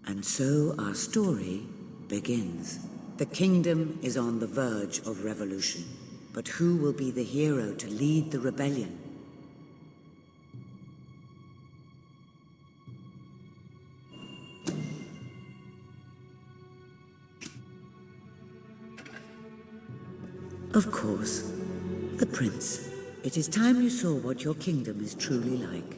And so our story begins. The kingdom is on the verge of revolution. But who will be the hero to lead the rebellion? Of course, the prince. It is time you saw what your kingdom is truly like.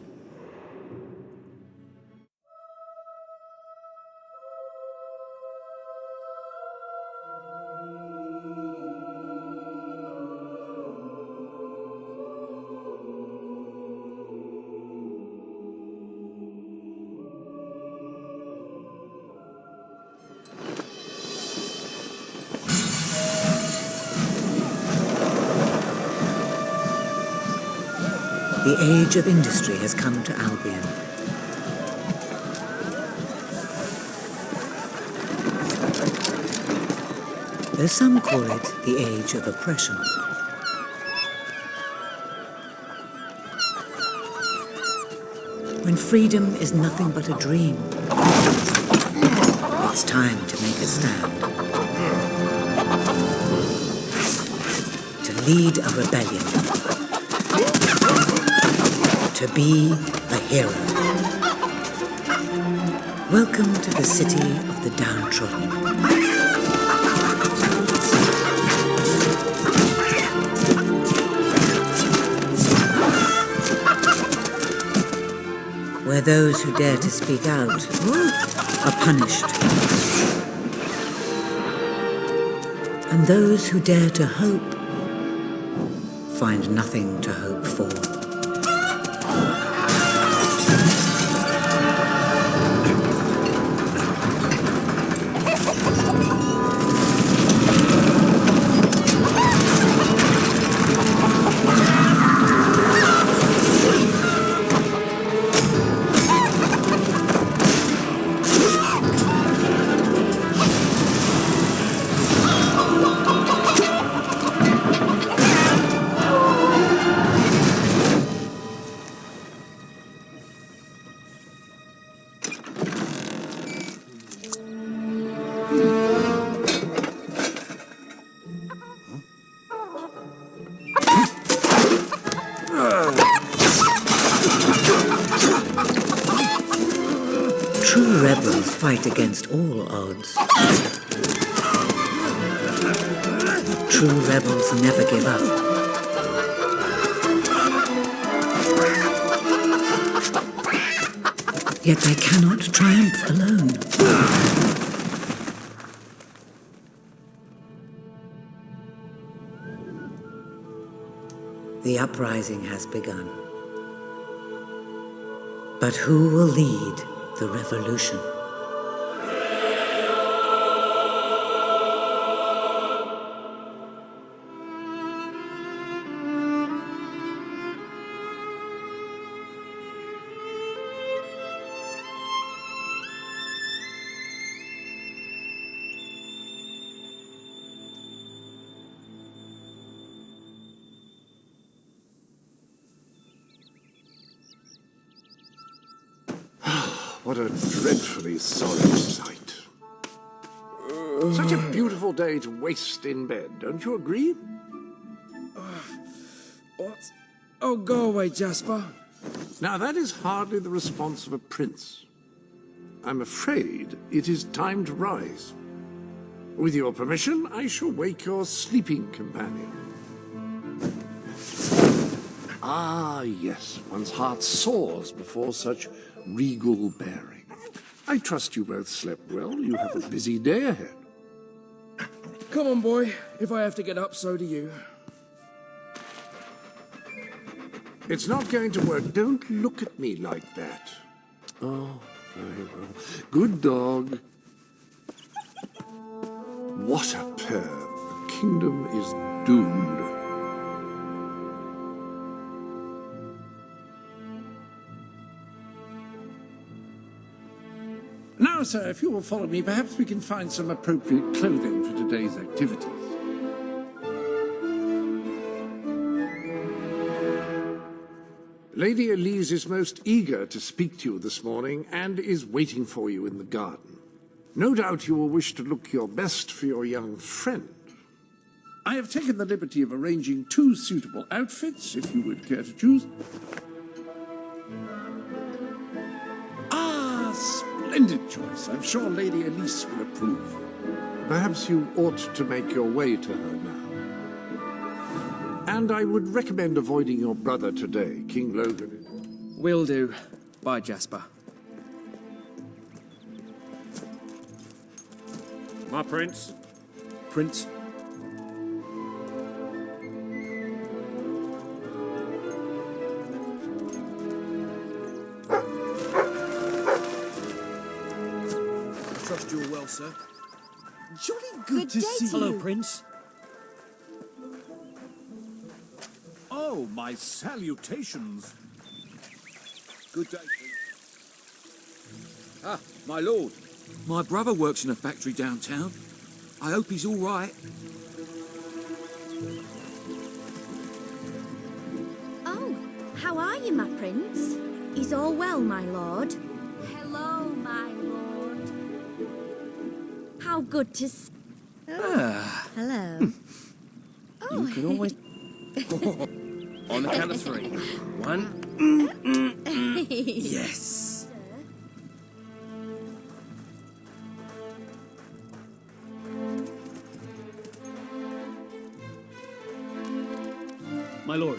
The age of industry has come to Albion. Though some call it the age of oppression. When freedom is nothing but a dream, it's time to make a stand. To lead a rebellion. To be a hero. Welcome to the city of the downtrodden. Where those who dare to speak out are punished. And those who dare to hope find nothing to hope for. True rebels fight against all odds. True rebels never give up. Yet they cannot triumph alone. The uprising has begun. But who will lead the revolution? What a dreadfully sorry sight. Such a beautiful day to waste in bed, don't you agree? What? Oh, go away, Jasper. Now, that is hardly the response of a prince. I'm afraid it is time to rise. With your permission, I shall wake your sleeping companion. Ah, yes, one's heart soars before such regal bearing. I trust you both slept well. You have a busy day ahead. Come on, boy. If I have to get up, so do you. It's not going to work. Don't look at me like that. Oh, very well. Good dog. What a pair. The kingdom is doomed. Now, sir, if you will follow me, perhaps we can find some appropriate clothing for today's activities. Lady Elise is most eager to speak to you this morning and is waiting for you in the garden. No doubt you will wish to look your best for your young friend. I have taken the liberty of arranging 2 suitable outfits, if you would care to choose. Ah, splendid choice. I'm sure Lady Elise will approve. Perhaps you ought to make your way to her now. And I would recommend avoiding your brother today, King Logan. Will do. Bye, Jasper. My prince. Prince. Trust you well, sir. Jolly good to see you. Hello, prince. Oh, my salutations. Good day, Prince. Ah, my lord. My brother works in a factory downtown. I hope he's all right. Oh, how are you, my prince? Is all well, my lord? Hello, my lord. How good to see... Hello. You can always... On the count of 3. 1. Yes. My lord.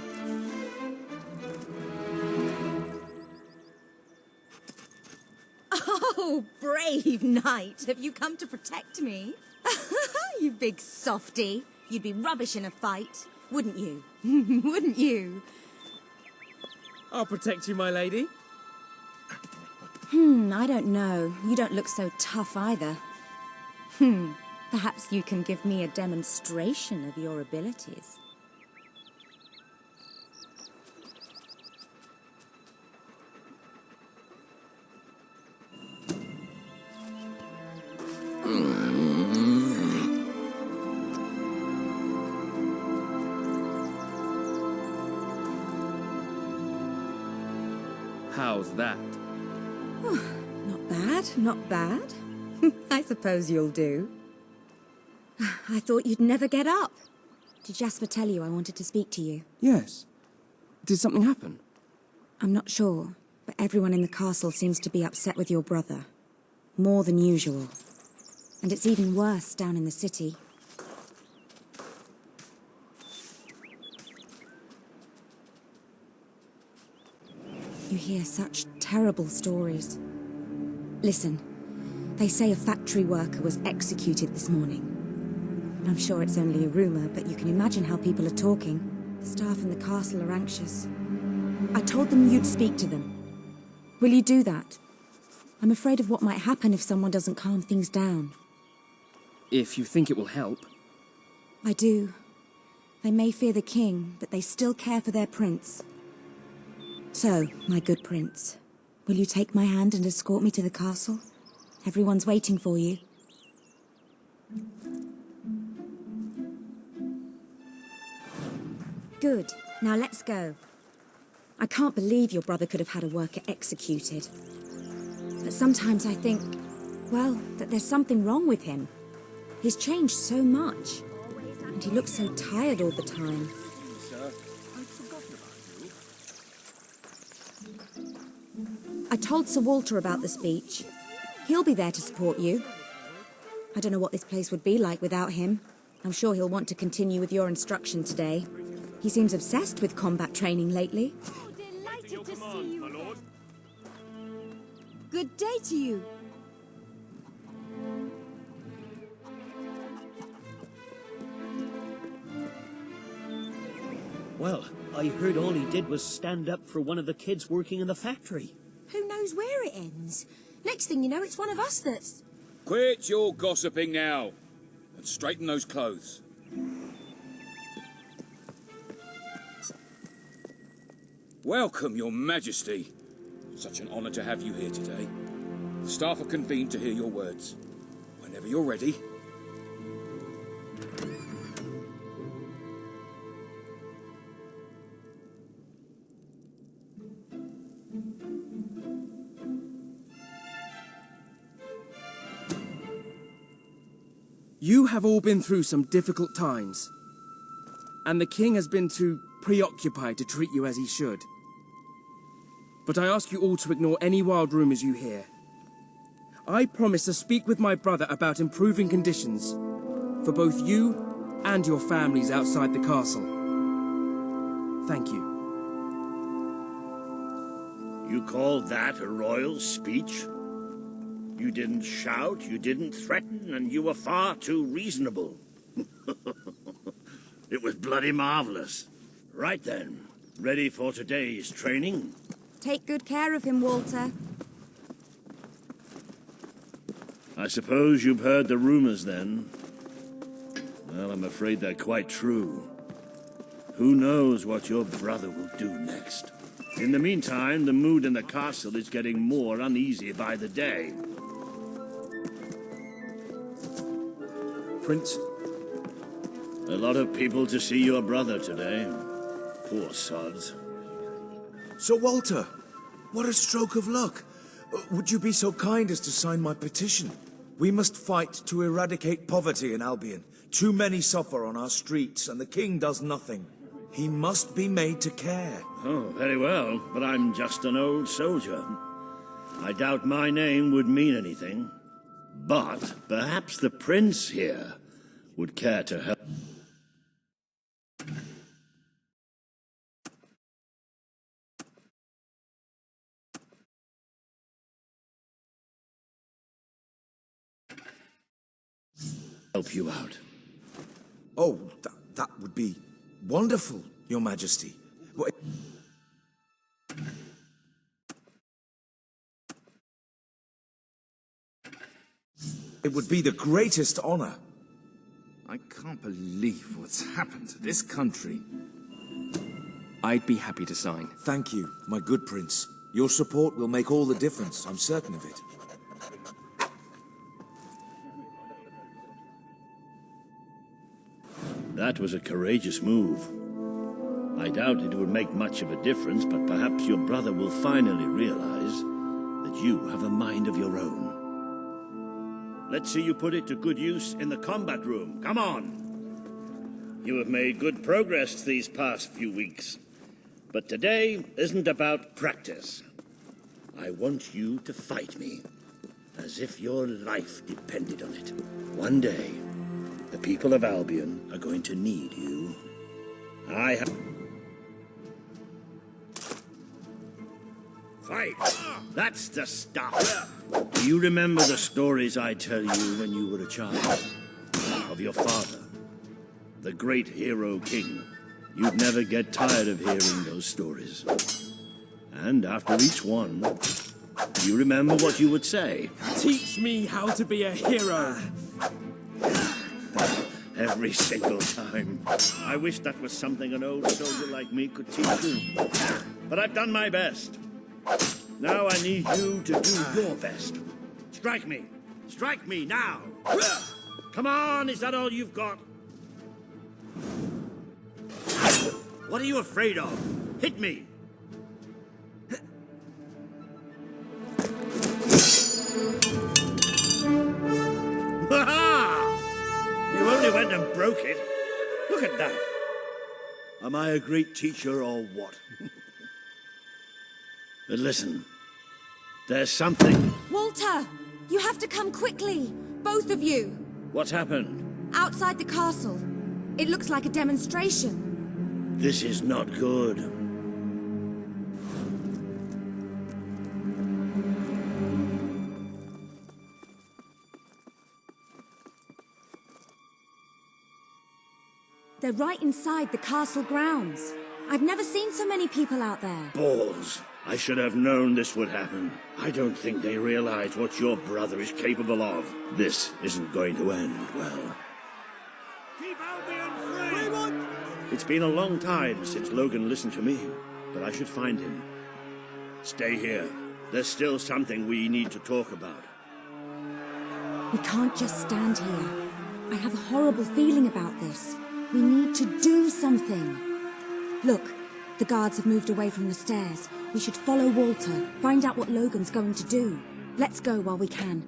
Oh, brave knight. Have you come to protect me? You big softy. You'd be rubbish in a fight, wouldn't you? Wouldn't you? I'll protect you, my lady. I don't know. You don't look so tough either. Perhaps you can give me a demonstration of your abilities. How's that? Not bad, not bad. I suppose you'll do. I thought you'd never get up. Did Jasper tell you I wanted to speak to you? Yes. Did something happen? I'm not sure, but everyone in the castle seems to be upset with your brother. More than usual. And it's even worse down in the city. You hear such terrible stories. Listen, they say a factory worker was executed this morning. I'm sure it's only a rumor, but you can imagine how people are talking. The staff in the castle are anxious. I told them you'd speak to them. Will you do that? I'm afraid of what might happen if someone doesn't calm things down. If you think it will help. I do. They may fear the king, but they still care for their prince. So, my good prince, will you take my hand and escort me to the castle? Everyone's waiting for you. Good. Now let's go. I can't believe your brother could have had a worker executed. But sometimes I think, well, that there's something wrong with him. He's changed so much. And he looks so tired all the time. I told Sir Walter about the speech. He'll be there to support you. I don't know what this place would be like without him. I'm sure he'll want to continue with your instruction today. He seems obsessed with combat training lately. Oh, delighted to see you. My lord. Good day to you. Well, I heard all he did was stand up for one of the kids working in the factory. Who knows where it ends? Next thing you know, it's one of us that's... Quit your gossiping now, and straighten those clothes. Welcome, Your Majesty. Such an honor to have you here today. The staff are convened to hear your words. Whenever you're ready. You have all been through some difficult times, and the king has been too preoccupied to treat you as he should. But I ask you all to ignore any wild rumors you hear. I promise to speak with my brother about improving conditions for both you and your families outside the castle. Thank you. You call that a royal speech? You didn't shout, you didn't threaten, and you were far too reasonable. It was bloody marvelous. Right then, ready for today's training? Take good care of him, Walter. I suppose you've heard the rumors then. Well, I'm afraid they're quite true. Who knows what your brother will do next? In the meantime, the mood in the castle is getting more uneasy by the day. Prince? A lot of people to see your brother today. Poor sods. Sir Walter, what a stroke of luck. Would you be so kind as to sign my petition? We must fight to eradicate poverty in Albion. Too many suffer on our streets, and the king does nothing. He must be made to care. Oh, very well, but I'm just an old soldier. I doubt my name would mean anything. But perhaps the prince here would care to help. Help you out. Oh, that would be wonderful, Your Majesty. It would be the greatest honor. I can't believe what's happened to this country. I'd be happy to sign. Thank you, my good prince. Your support will make all the difference, I'm certain of it. That was a courageous move. I doubt it would make much of a difference, but perhaps your brother will finally realize that you have a mind of your own. Let's see you put it to good use in the combat room. Come on! You have made good progress these past few weeks. But today isn't about practice. I want you to fight me, as if your life depended on it. One day, the people of Albion are going to need you. I have... Fight! That's the stuff! Do you remember the stories I tell you when you were a child? Of your father, the great hero king. You'd never get tired of hearing those stories. And after each one, do you remember what you would say? Teach me how to be a hero! Every single time. I wish that was something an old soldier like me could teach you. But I've done my best. Now I need you to do your best. Strike me. Strike me now. Come on, is that all you've got? What are you afraid of? Hit me. You only went and broke it. Look at that. Am I a great teacher or what? But listen, there's something... Walter! You have to come quickly! Both of you! What's happened? Outside the castle. It looks like a demonstration. This is not good. They're right inside the castle grounds. I've never seen so many people out there. Balls. I should have known this would happen. I don't think they realize what your brother is capable of. This isn't going to end well. Keep Albion free! It's been a long time since Logan listened to me, but I should find him. Stay here. There's still something we need to talk about. We can't just stand here. I have a horrible feeling about this. We need to do something. Look, the guards have moved away from the stairs. We should follow Walter, find out what Logan's going to do. Let's go while we can.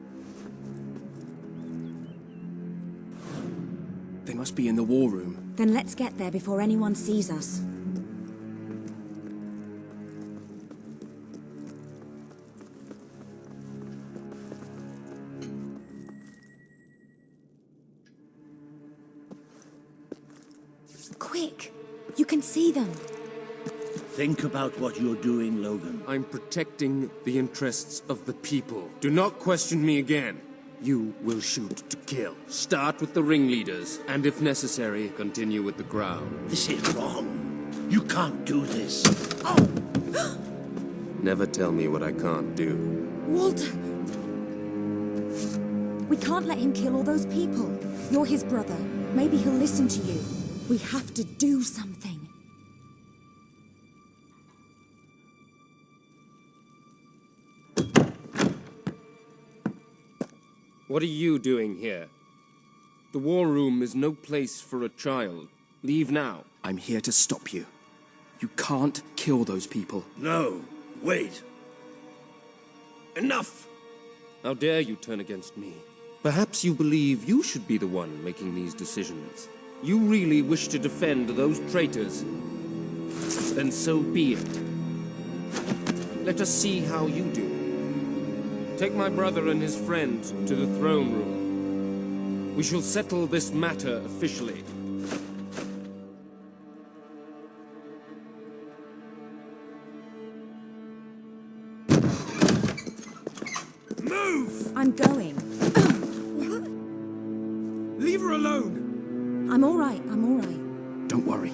Must be in the war room. Then let's get there before anyone sees us. Quick! You can see them. Think about what you're doing, Logan. I'm protecting the interests of the people. Do not question me again. You will shoot to kill. Start with the ringleaders, and if necessary, continue with the crowd. This is wrong. You can't do this. Never tell me what I can't do. Walter! We can't let him kill all those people. You're his brother. Maybe he'll listen to you. We have to do something. What are you doing here? The war room is no place for a child. Leave now. I'm here to stop you. You can't kill those people. No, wait. Enough! How dare you turn against me? Perhaps you believe you should be the one making these decisions. You really wish to defend those traitors? Then so be it. Let us see how you do. Take my brother and his friend to the throne room. We shall settle this matter officially. Move! I'm going. Leave her alone! I'm all right. Don't worry.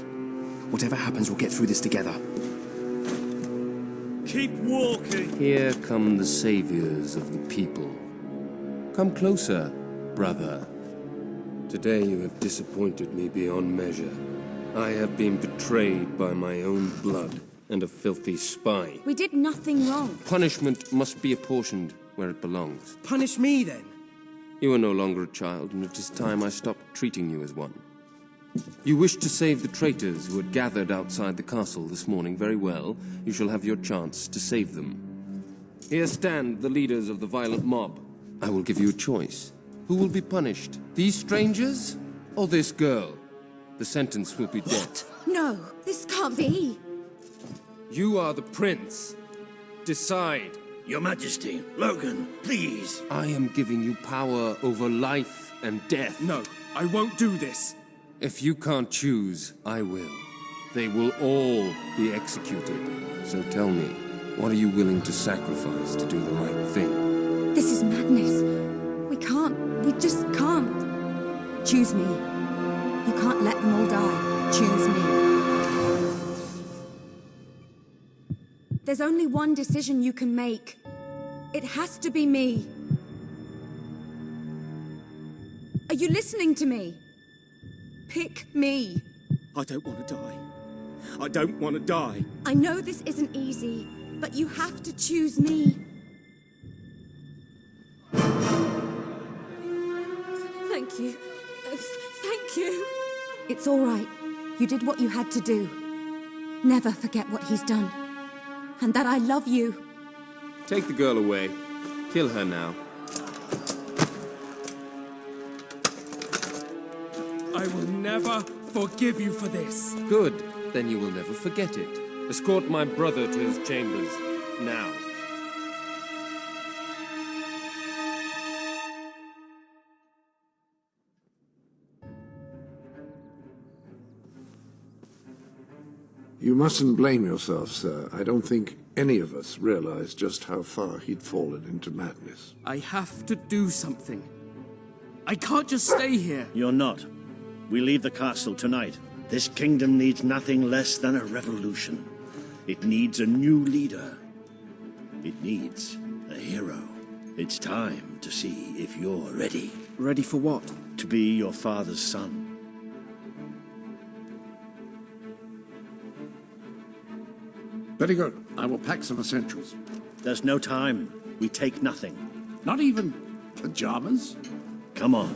Whatever happens, we'll get through this together. Keep walking! Here come the saviors of the people. Come closer, brother. Today you have disappointed me beyond measure. I have been betrayed by my own blood and a filthy spy. We did nothing wrong. Punishment must be apportioned where it belongs. Punish me, then. You are no longer a child, and it is time I stopped treating you as one. You wish to save the traitors who had gathered outside the castle this morning. Very well. You shall have your chance to save them. Here stand the leaders of the violent mob. I will give you a choice. Who will be punished? These strangers or this girl? The sentence will be death. No, this can't be. You are the prince. Decide. Your Majesty, Logan, please. I am giving you power over life and death. No, I won't do this. If you can't choose, I will. They will all be executed. So tell me, what are you willing to sacrifice to do the right thing? This is madness. We just can't. Choose me. You can't let them all die. Choose me. There's only one decision you can make. It has to be me. Are you listening to me? Pick me. I don't want to die. I don't want to die. I know this isn't easy, but you have to choose me. Thank you. Thank you. It's all right. You did what you had to do. Never forget what he's done. And that I love you. Take the girl away. Kill her now. I will never forgive you for this. Good. Then you will never forget it. Escort my brother to his chambers. Now. You mustn't blame yourself, sir. I don't think any of us realized just how far he'd fallen into madness. I have to do something. I can't just stay here. You're not. We leave the castle tonight. This kingdom needs nothing less than a revolution. It needs a new leader. It needs a hero. It's time to see if you're ready. Ready for what? To be your father's son. Very good. I will pack some essentials. There's no time. We take nothing. Not even pajamas? Come on.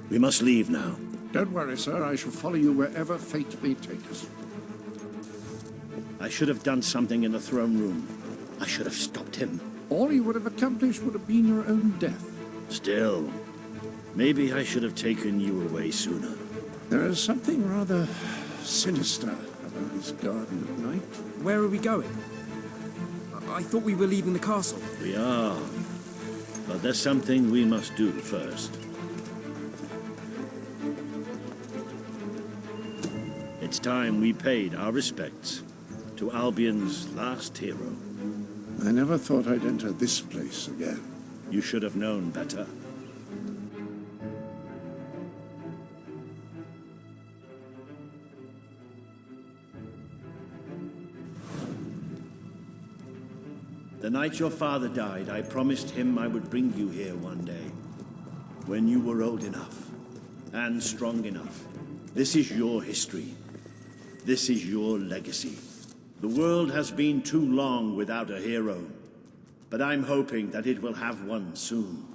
We must leave now. Don't worry, sir. I shall follow you wherever fate may take us. I should have done something in the throne room. I should have stopped him. All you would have accomplished would have been your own death. Still, Maybe I should have taken you away sooner. There is something rather sinister about this garden at night. Where are we going? I thought we were leaving the castle. We are. But there's something we must do first. It's time we paid our respects to Albion's last hero. I never thought I'd enter this place again. You should have known better. The night your father died, I promised him I would bring you here one day, when you were old enough and strong enough. This is your history. This is your legacy. The world has been too long without a hero, but I'm hoping that it will have one soon.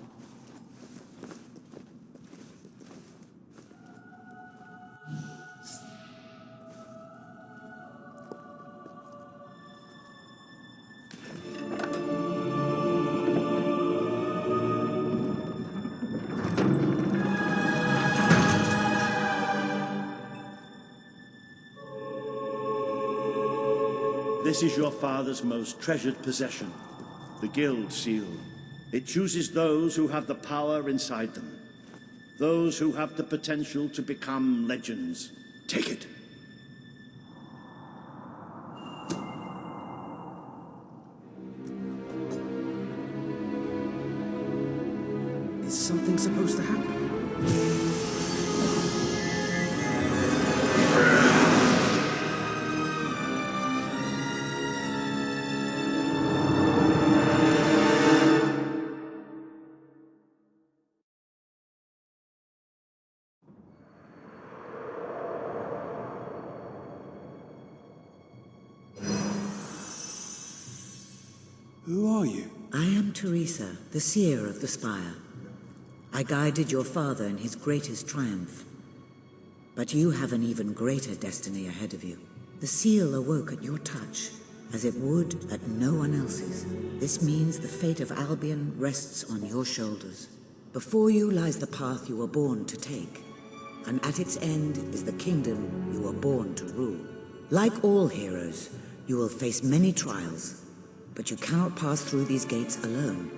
This is your father's most treasured possession, the Guild Seal. It chooses those who have the power inside them, those who have the potential to become legends. Take it. Is something supposed to happen? Who are you? I am Teresa, the seer of the spire. I guided your father in his greatest triumph. But you have an even greater destiny ahead of you. The seal awoke at your touch, as it would at no one else's. This means the fate of Albion rests on your shoulders. Before you lies the path you were born to take, and at its end is the kingdom you were born to rule. Like all heroes, you will face many trials, but you cannot pass through these gates alone.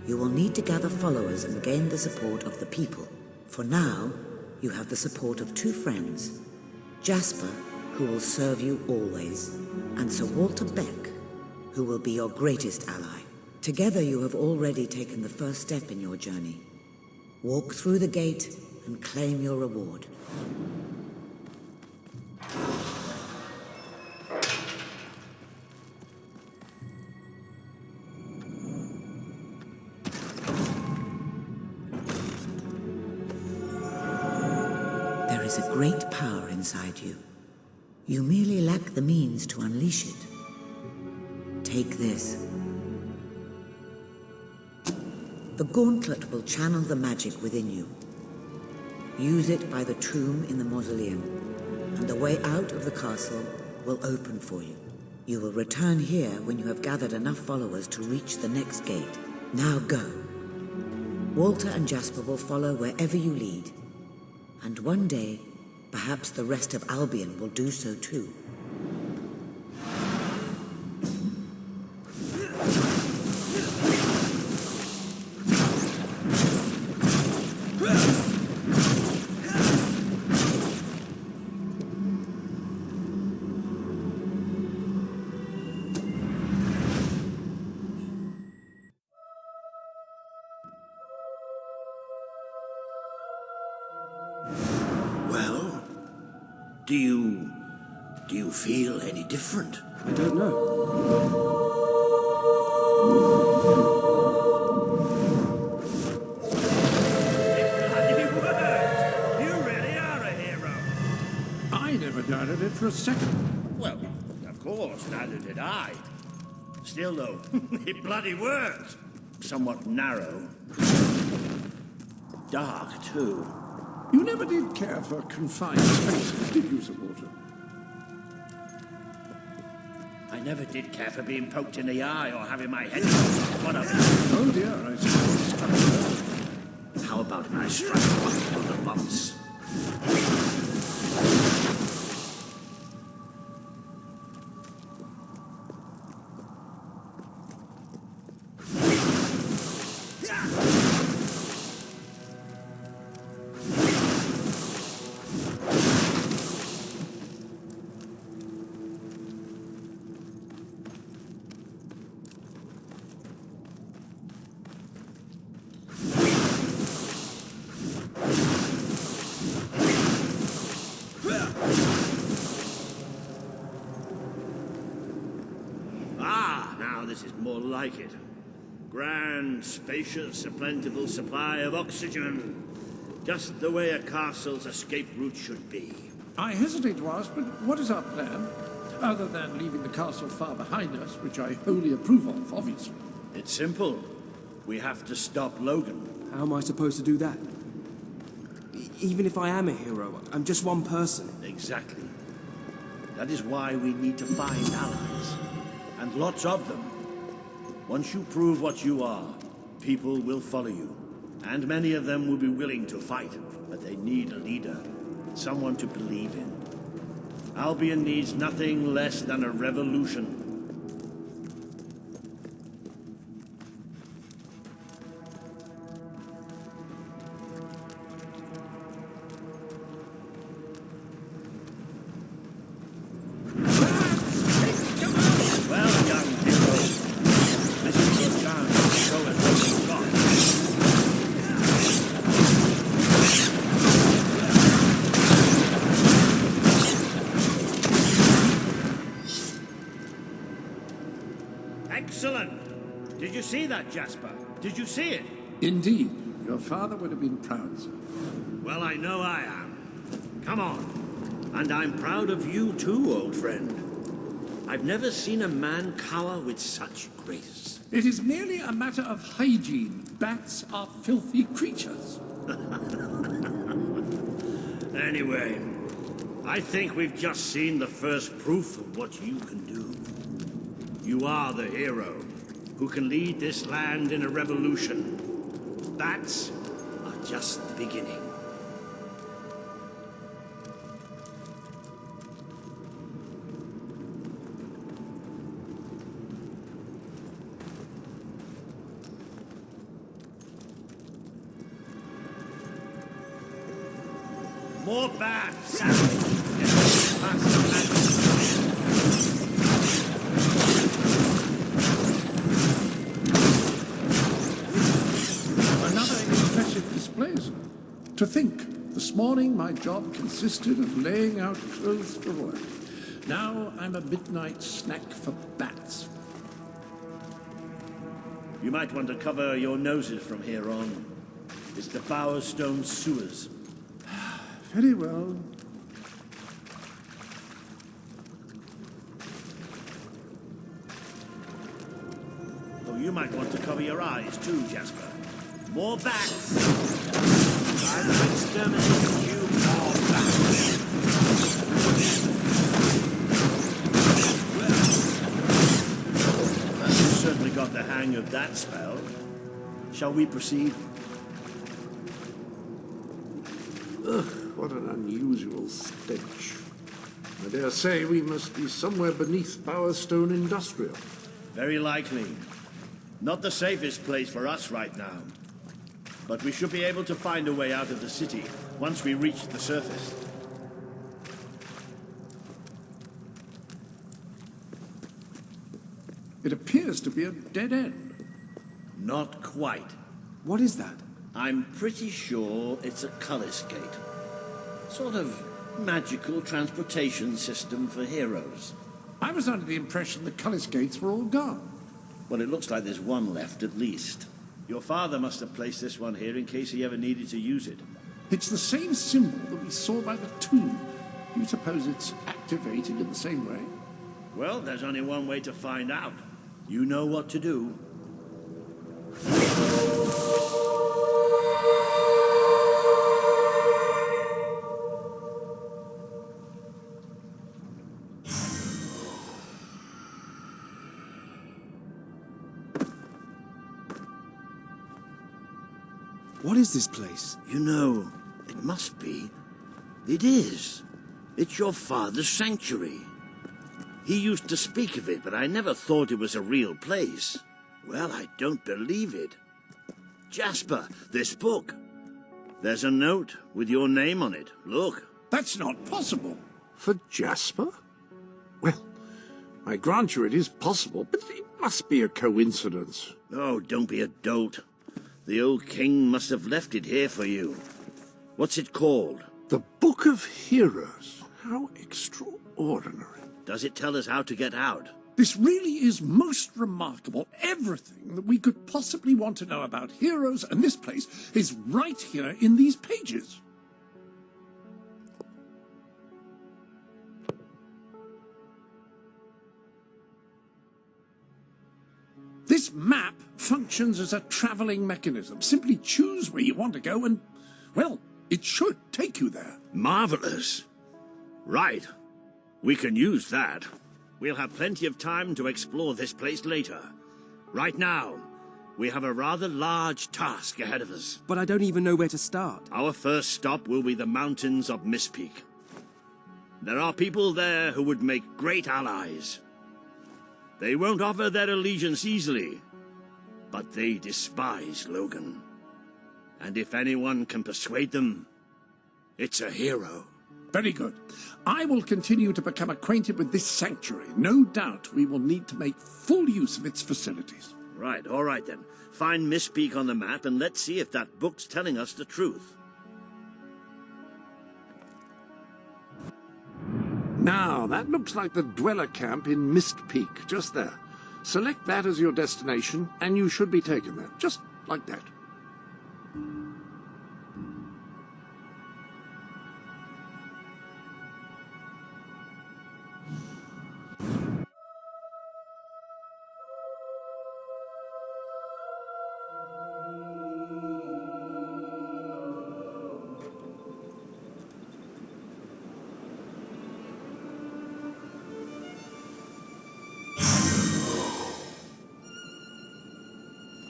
You will need to gather followers and gain the support of the people. For now, you have the support of two friends, Jasper, who will serve you always, and Sir Walter Beck, who will be your greatest ally. Together you have already taken the first step in your journey. Walk through the gate and claim your reward. There is a great power inside you. You merely lack the means to unleash it. Take this. The gauntlet will channel the magic within you. Use it by the tomb in the mausoleum, and the way out of the castle will open for you. You will return here when you have gathered enough followers to reach the next gate. Now go. Walter and Jasper will follow wherever you lead. And one day, perhaps the rest of Albion will do so too. Well, do you feel any different? I don't know. You really are a hero. I never doubted it for a second. Well, of course, neither did I. Still, though, it bloody worked. Somewhat narrow. Dark, too. You never did care for confined spaces, did you, Sir Walter? I never did care for being poked in the eye or having my head. What a... Oh dear, I suppose. How about if I strike one of the lumps? This is more like it. Grand, spacious, a plentiful supply of oxygen. Just the way a castle's escape route should be. I hesitate to ask, but what is our plan? Other than leaving the castle far behind us, which I wholly approve of, obviously. It's simple. We have to stop Logan. How am I supposed to do that? Even if I am a hero, I'm just one person. Exactly. That is why we need to find allies. And lots of them. Once you prove what you are, people will follow you. And many of them will be willing to fight. But they need a leader. Someone to believe in. Albion needs nothing less than a revolution. Excellent! Did you see that, Jasper? Did you see it? Indeed. Your father would have been proud, sir. Well, I know I am. Come on. And I'm proud of you too, old friend. I've never seen a man cower with such grace. It is merely a matter of hygiene. Bats are filthy creatures. Anyway, I think we've just seen the first proof of what you can do. You are the hero who can lead this land in a revolution. Bats are just the beginning. More bats! To think, this morning my job consisted of laying out clothes for work. Now I'm a midnight snack for bats. You might want to cover your noses from here on. It's the Bowerstone sewers. Very well. Oh, you might want to cover your eyes too, Jasper. More bats! I've exterminated you, more bats! You certainly got the hang of that spell. Shall we proceed? Ugh, what an unusual stench. I dare say we must be somewhere beneath Bowerstone Industrial. Very likely. Not the safest place for us right now. But we should be able to find a way out of the city once we reach the surface. It appears to be a dead end. Not quite. What is that? I'm pretty sure it's a Cullis Gate. Sort of magical transportation system for heroes. I was under the impression the Cullis Gates were all gone. Well, it looks like there's one left at least. Your father must have placed this one here in case he ever needed to use it. It's the same symbol that we saw by the tomb. Do you suppose it's activated in the same way? Well, there's only one way to find out. You know what to do. What is this place? You know, it must be. It is. It's your father's sanctuary. He used to speak of it, but I never thought it was a real place. Well, I don't believe it. Jasper, this book. There's a note with your name on it. Look. That's not possible. For Jasper? Well, I grant you it is possible, but it must be a coincidence. Oh, don't be a dolt. The old king must have left it here for you. What's it called? The Book of Heroes. How extraordinary. Does it tell us how to get out? This really is most remarkable. Everything that we could possibly want to know about heroes and this place is right here in these pages. This map functions as a traveling mechanism. Simply choose where you want to go and, well, it should take you there. Marvelous. Right. We can use that. We'll have plenty of time to explore this place later. Right now, we have a rather large task ahead of us. But I don't even know where to start. Our first stop will be the mountains of Mistpeak. There are people there who would make great allies. They won't offer their allegiance easily, but they despise Logan. And if anyone can persuade them, it's a hero. Very good. I will continue to become acquainted with this sanctuary. No doubt we will need to make full use of its facilities. Right, all right then. Find Mistpeak on the map and let's see if that book's telling us the truth. Now, that looks like the dweller camp in Mistpeak, just there. Select that as your destination, and you should be taken there, just like that.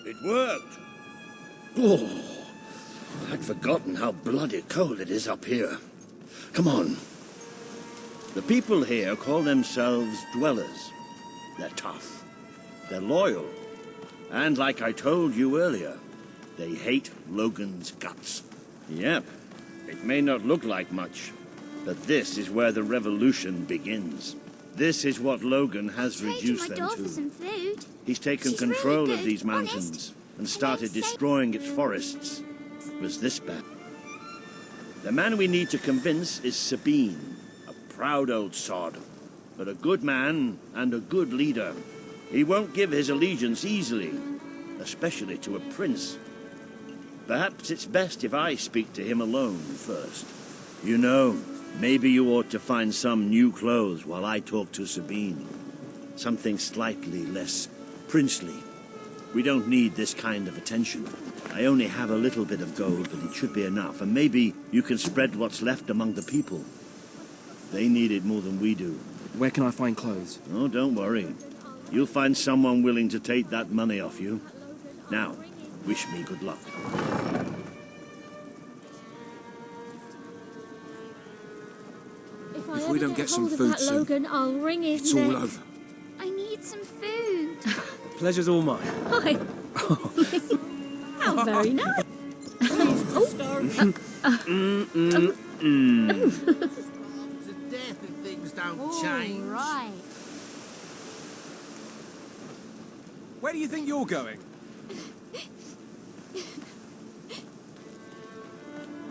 It worked! Oh, I'd forgotten how bloody cold it is up here. Come on. The people here call themselves dwellers. They're tough. They're loyal. And like I told you earlier, they hate Logan's guts. Yep, it may not look like much, but this is where the revolution begins. This is what Logan has reduced them to. Some food. He's taken She's control really of good, these mountains honest. and started destroying its forests. Was this bad? The man we need to convince is Sabine, a proud old sod, but a good man and a good leader. He won't give his allegiance easily, especially to a prince. Perhaps it's best if I speak to him alone first. You know, maybe you ought to find some new clothes while I talk to Sabine. Something slightly less princely. We don't need this kind of attention. I only have a little bit of gold, but it should be enough. And maybe you can spread what's left among the people. They need it more than we do. Where can I find clothes? Oh, don't worry. You'll find someone willing to take that money off you. Now, wish me good luck. If we don't get some food soon, Logan, I'll ring his it's neck. all over. I need some food. The pleasure's all mine. Hi. How very nice. To death if things don't change. Right. Where do you think you're going?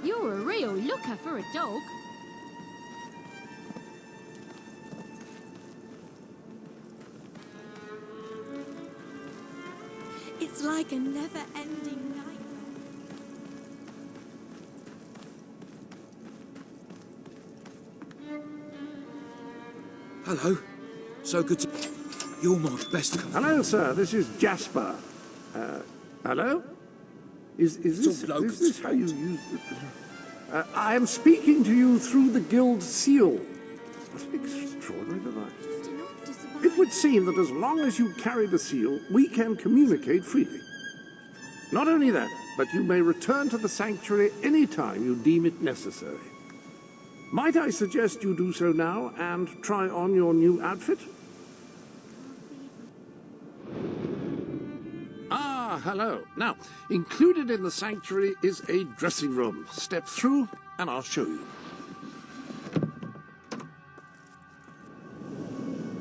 You're a real looker for a dog. It's like a never-ending night. Hello. So good to... You're my best company. Hello, sir. This is Jasper. Hello? Is this how you use it? I am speaking to you through the guild seal. What an extraordinary device. Just enough to survive. It would seem that as long as you carry the seal, we can communicate freely. Not only that, but you may return to the sanctuary any time you deem it necessary. Might I suggest you do so now and try on your new outfit? Ah, hello. Now, included in the sanctuary is a dressing room. Step through and I'll show you.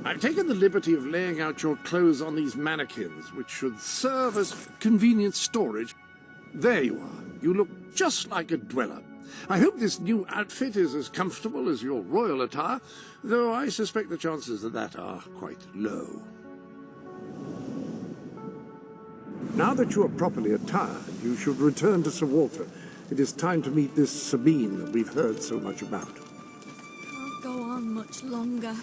I've taken the liberty of laying out your clothes on these mannequins, which should serve as convenient storage. There you are. You look just like a dweller. I hope this new outfit is as comfortable as your royal attire, though I suspect the chances of that are quite low. Now that you are properly attired, you should return to Sir Walter. It is time to meet this Sabine that we've heard so much about. Can't go on much longer.